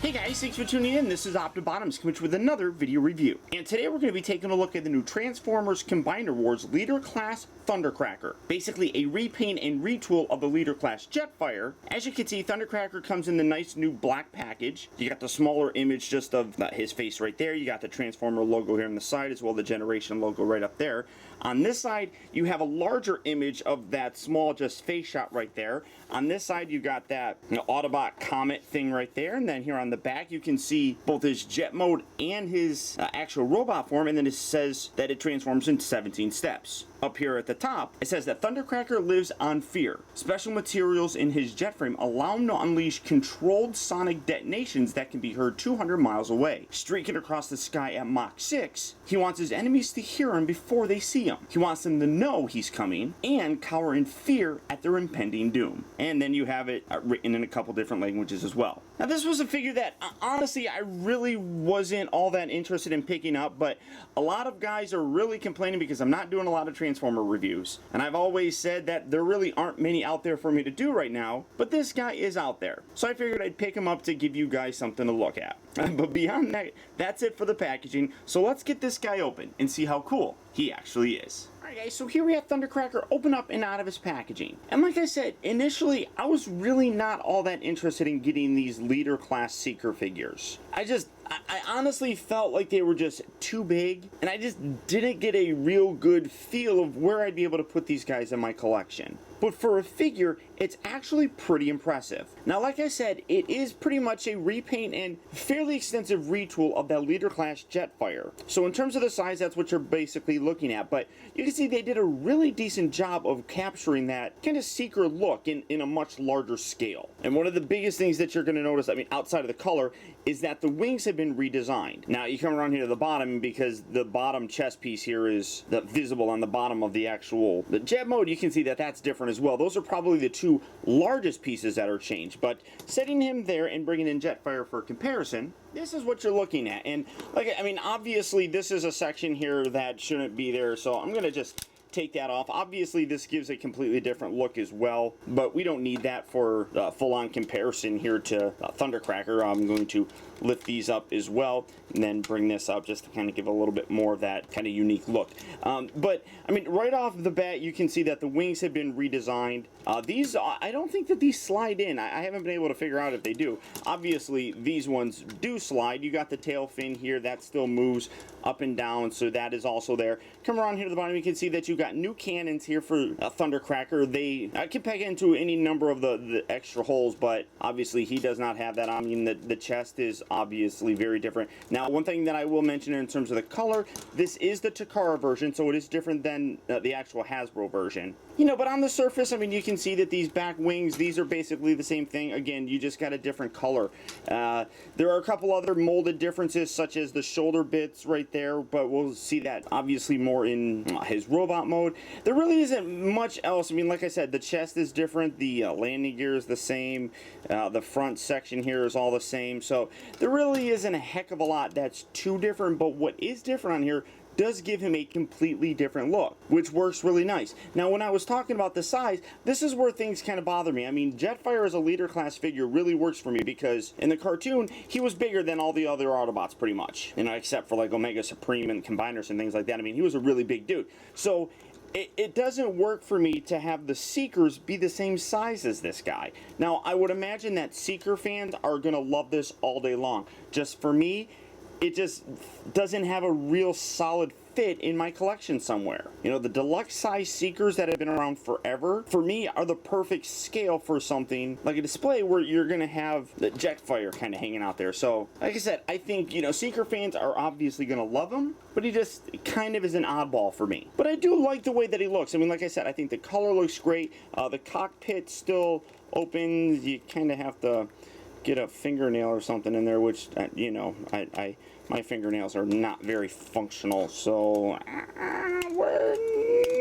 Hey guys, thanks for tuning in. This is Optibotimus coming with another video review. And today we're going to be taking a look at the new Transformers Combiner Wars Leader Class Thundercracker. Basically a repaint and retool of the Leader Class Jetfire. As you can see, Thundercracker comes in the nice new black package. You got the smaller image just of his face right there. You got the Transformer logo here on the side, as well as the Generation logo right up there. On this side, you have a larger image of that small just face shot right there. On this side, you got that Autobot Comet thing right there. And then here on the back, you can see both his jet mode and his actual robot form, and then it says that it transforms in 17 steps. Up here at the top, it says that Thundercracker lives on fear. Special materials in his jet frame allow him to unleash controlled sonic detonations that can be heard 200 miles away. Streaking across the sky at Mach 6, he wants his enemies to hear him before they see him. He wants them to know he's coming and cower in fear at their impending doom. And then you have it written in a couple different languages as well. Now this was a figure that honestly I really wasn't all that interested in picking up, but a lot of guys are really complaining because I'm not doing a lot of Transformer reviews. And I've always said that there really aren't many out there for me to do right now, but this guy is out there. So I figured I'd pick him up to give you guys something to look at. But beyond that, that's it for the packaging. So let's get this guy open and see how cool he actually is. Alright guys, so here we have Thundercracker open up and out of his packaging. And like I said, initially I was really not all that interested in getting these Leader Class Seeker figures. I honestly felt like they were just too big, and I just didn't get a real good feel of where I'd be able to put these guys in my collection. But for a figure, it's actually pretty impressive. Now, like I said, it is pretty much a repaint and fairly extensive retool of that Leader Class Jetfire. So in terms of the size, that's what you're basically looking at. But you can see they did a really decent job of capturing that kind of Seeker look in a much larger scale. And one of the biggest things that you're going to notice, I mean, outside of the color, is that the wings have been redesigned. Now, you come around here to the bottom, because the bottom chest piece here is visible on the bottom of the jet mode. You can see that that's different as well. Those are probably the two largest pieces that are changed, but setting him there and bringing in Jetfire for comparison, this is what you're looking at. And I mean, obviously this is a section here that shouldn't be there, so I'm gonna just take that off. Obviously this gives a completely different look as well, but we don't need that for full-on comparison here to Thundercracker. I'm going to lift these up as well and then bring this up just to kind of give a little bit more of that kind of unique look. But I mean, right off the bat you can see that the wings have been redesigned. These, I don't think that these slide in. I haven't been able to figure out if they do. Obviously these ones do slide. You got the tail fin here that still moves up and down, so that is also there. Come around here to the bottom, you can see that you got new cannons here for Thundercracker. They can peg into any number of the extra holes, but obviously he does not have that. I mean, the chest is obviously very different. Now, one thing that I will mention in terms of the color, this is the Takara version, so it is different than the actual Hasbro version. You know, but on the surface, I mean, you can see that these back wings, these are basically the same thing. Again, you just got a different color. There are a couple other molded differences, such as the shoulder bits right there, but we'll see that obviously more in his robot mode. There really isn't much else. I mean, like I said, the chest is different, the landing gear is the same, the front section here is all the same, so there really isn't a heck of a lot that's too different, but what is different on here does give him a completely different look, which works really nice. Now, when I was talking about the size, this is where things kind of bother me. I mean, Jetfire as a Leader Class figure really works for me because in the cartoon, he was bigger than all the other Autobots pretty much, you know, except for like Omega Supreme and Combiners and things like that. I mean, he was a really big dude. So it doesn't work for me to have the Seekers be the same size as this guy. Now, I would imagine that Seeker fans are going to love this all day long. Just for me, it just doesn't have a real solid fit in my collection somewhere. You know, the deluxe size Seekers that have been around forever, for me, are the perfect scale for something like a display where you're going to have the Jetfire kind of hanging out there. So, like I said, I think, you know, Seeker fans are obviously going to love him, but he just kind of is an oddball for me. But I do like the way that he looks. I mean, like I said, I think the color looks great. The cockpit still opens. You kind of have to get a fingernail or something in there, which, you know, my fingernails are not very functional, so we're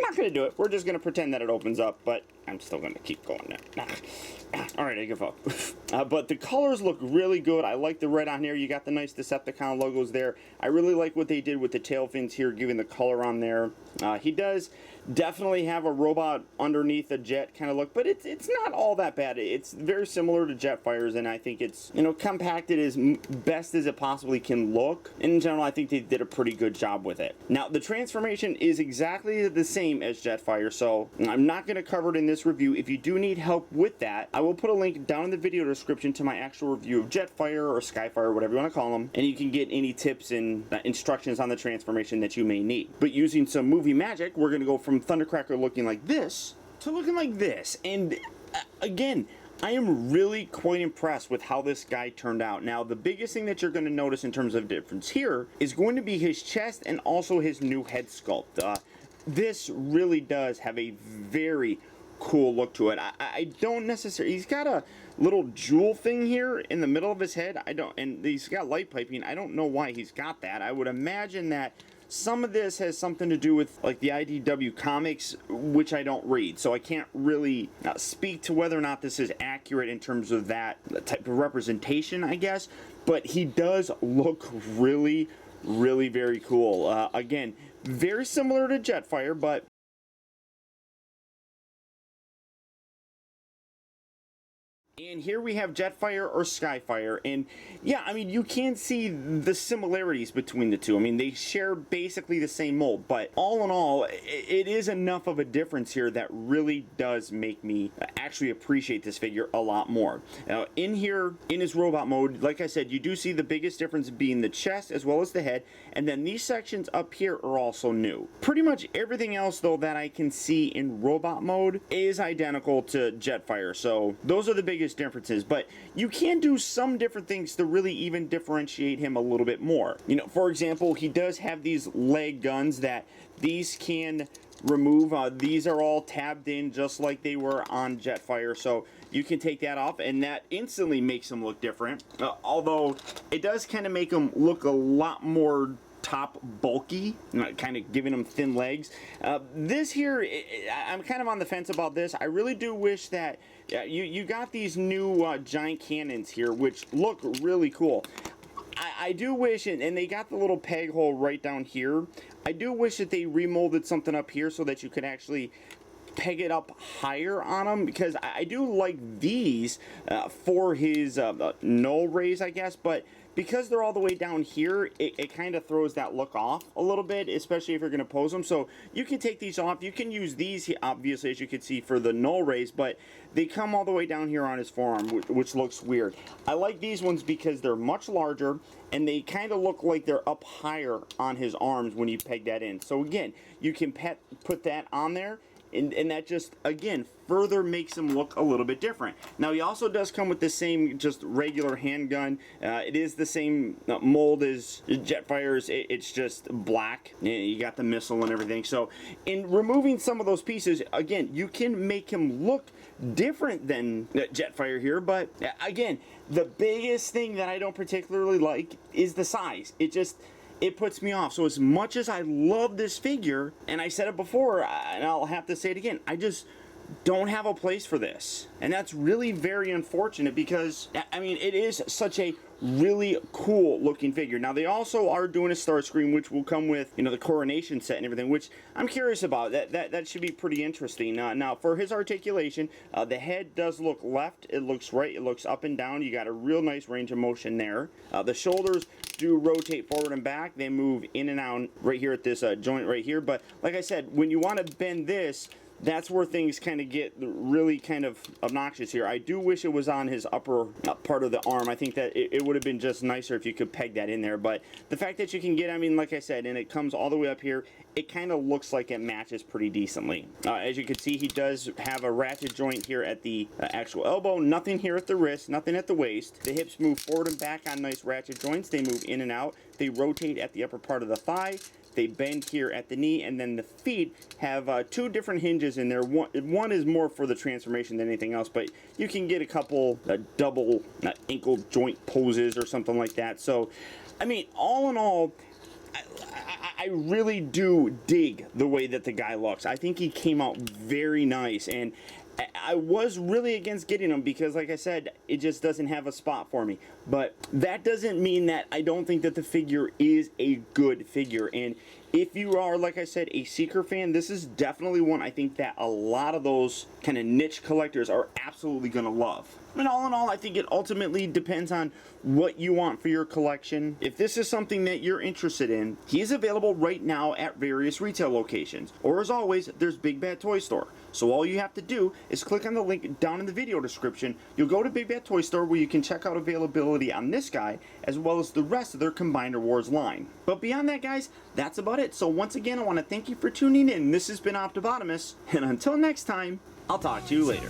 not going to do it. We're just going to pretend that it opens up, but I'm still gonna keep going now. All right, I give up. But the colors look really good. I like the red on here. You got the nice Decepticon logos there. I really like what they did with the tail fins here, giving the color on there. He does definitely have a robot underneath a jet kind of look, but it's not all that bad. It's very similar to Jetfire's, and I think it's, you know, compacted as best as it possibly can look. In general, I think they did a pretty good job with it. Now, the transformation is exactly the same as Jetfire, so I'm not going to cover it in this review. If you do need help with that, I will put a link down in the video description to my actual review of Jetfire or Skyfire, whatever you want to call them, and you can get any tips and instructions on the transformation that you may need. But using some movie magic, we're going to go from Thundercracker looking like this to looking like this. And again, I am really quite impressed with how this guy turned out. Now, the biggest thing that you're going to notice in terms of difference here is going to be his chest and also his new head sculpt. This really does have a very cool look to it. I don't necessarily, he's got a little jewel thing here in the middle of his head. And he's got light piping. I don't know why he's got that. I would imagine that some of this has something to do with like the IDW comics, which I don't read, so I can't really speak to whether or not this is accurate in terms of that type of representation, I guess. But he does look really, really very cool. Again, very similar to Jetfire, but and here we have Jetfire or Skyfire, and yeah, I mean, you can see the similarities between the two. I mean, they share basically the same mold, but all in all, it is enough of a difference here that really does make me actually appreciate this figure a lot more. Now, in here, in his robot mode, like I said, you do see the biggest difference being the chest as well as the head, and then these sections up here are also new. Pretty much everything else, though, that I can see in robot mode is identical to Jetfire, so those are the biggest differences, but you can do some different things to really even differentiate him a little bit more. You know, for example, he does have these leg guns that these can remove. These are all tabbed in just like they were on Jetfire, so you can take that off and that instantly makes him look different, although it does kind of make him look a lot more top bulky, kind of giving him thin legs. This here, I'm kind of on the fence about this. I really do wish that you got these new giant cannons here, which look really cool. I do wish, and they got the little peg hole right down here. I do wish that they remolded something up here so that you could actually peg it up higher on them, because I do like these for his null rays, I guess, but because they're all the way down here, it kind of throws that look off a little bit, especially if you're going to pose them. So you can take these off. You can use these, obviously, as you can see, for the null rays, but they come all the way down here on his forearm, which looks weird. I like these ones because they're much larger, and they kind of look like they're up higher on his arms when you peg that in. So again, you can put that on there, and that just, again, further makes him look a little bit different. Now, he also does come with the same just regular handgun. It is the same mold as Jetfire's. It's just black. You got the missile and everything. So in removing some of those pieces, again, you can make him look different than Jetfire here. But again, the biggest thing that I don't particularly like is the size. It puts me off. So as much as I love this figure, and I said it before, and I'll have to say it again, I just don't have a place for this. And that's really very unfortunate because, I mean, it is such a really cool looking figure. Now, they also are doing a Starscream, which will come with, you know, the coronation set and everything, which I'm curious about. That should be pretty interesting. Now, for his articulation, the head does look left, it looks right, it looks up and down. You got a real nice range of motion there. The shoulders do rotate forward and back. They move in and out right here at this joint right here. But like I said, when you want to bend this, that's where things kind of get really kind of obnoxious here. I do wish it was on his upper part of the arm. I think that it would have been just nicer if you could peg that in there. But the fact that you can get, I mean, like I said, and it comes all the way up here, it kind of looks like it matches pretty decently. As you can see, he does have a ratchet joint here at the actual elbow. Nothing here at the wrist, nothing at the waist. The hips move forward and back on nice ratchet joints. They move in and out. They rotate at the upper part of the thigh. They bend here at the knee, and then the feet have two different hinges in there. One is more for the transformation than anything else, but you can get a couple double ankle joint poses or something like that. So, I mean, all in all, I really do dig the way that the guy looks. I think he came out very nice, and I was really against getting them because, like I said, it just doesn't have a spot for me. But that doesn't mean that I don't think that the figure is a good figure. And if you are, like I said, a Seeker fan, this is definitely one I think that a lot of those kind of niche collectors are absolutely going to love. And all in all, I think it ultimately depends on what you want for your collection. If this is something that you're interested in, he is available right now at various retail locations. Or as always, there's Big Bad Toy Store. So all you have to do is click on the link down in the video description. You'll go to Big Bad Toy Store where you can check out availability on this guy as well as the rest of their Combiner Wars line. But beyond that, guys, that's about it. So once again, I want to thank you for tuning in. This has been Optibotimus, and until next time, I'll talk to you later.